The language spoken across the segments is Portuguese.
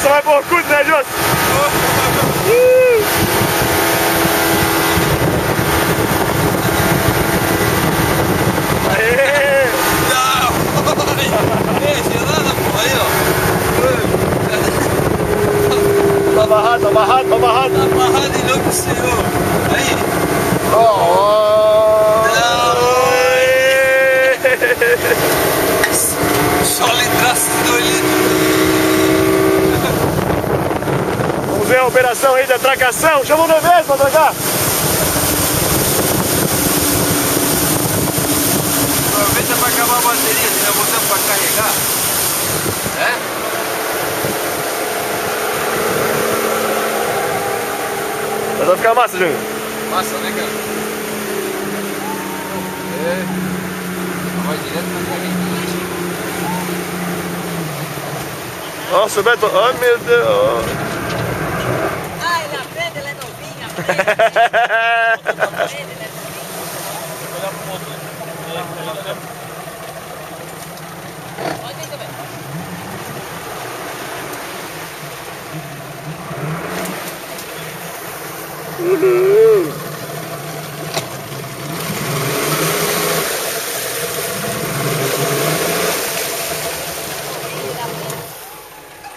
Essa vai por curto, né, Jô? Aê! Gelada, pô, aí, ó. Tá amarrado, tá amarrado, tá amarrado. Tá amarrado em nome do Senhor. Aí. Só litraço de 2 litros. Vamos ver a operação aí de atracação. Chama o Neves pra atracar. Aproveita pra acabar a bateria, se não botar pra carregar. É? Mas vai ficar massa, Júnior. Massa, né, cara? É. Vai direto pra carregar. Nossa, o Beto. Ai, meu Deus. Ah, ele aprende, ele é novinho, aprende, ele é Pode ir também.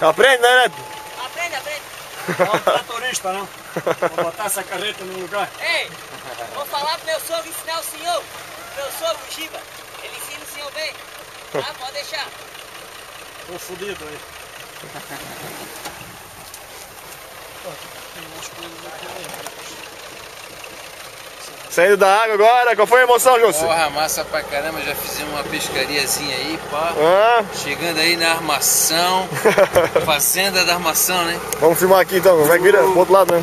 Aprende, né, Neto? Aprende, aprende. Não é um tratorista, não. Vou botar essa carreta no lugar. Ei, vou falar pro meu sogro ensinar o senhor. Meu sogro, o Giba, ele ensina o senhor bem. Tá? Pode deixar. Tô fudido aí. Saindo da água agora, qual foi a emoção, José? Porra, massa pra caramba, já fizemos uma pescariazinha aí, pá. Ah. Chegando aí na armação, fazenda da armação, né? Vamos filmar aqui então, vai virar pro outro lado, né? É,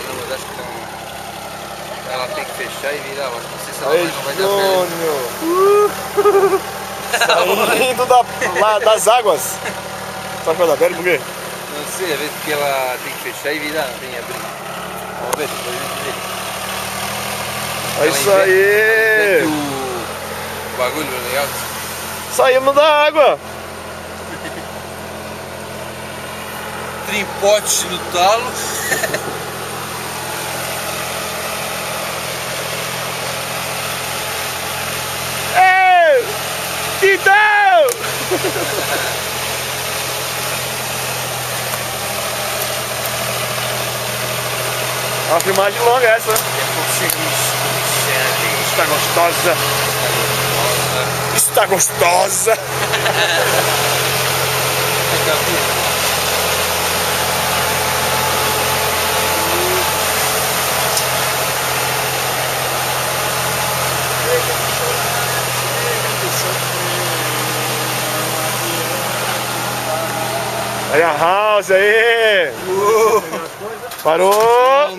não, mas acho que não. Ela tem que fechar e virar, eu acho. Não sei se ela Aí, vai, não vai dar Saindo das águas. Só que vai dar velho por quê? pé. Não sei, às vezes porque ela tem que fechar e virar, não tem que abrir. Vamos ver, depois a gente vê. É isso aí! O bagulho legal. Saímos da água! Trimpote no talo. Ei! Então! Uma filmagem longa essa. Está gostosa. Está gostosa. Olha a house aí. Parou.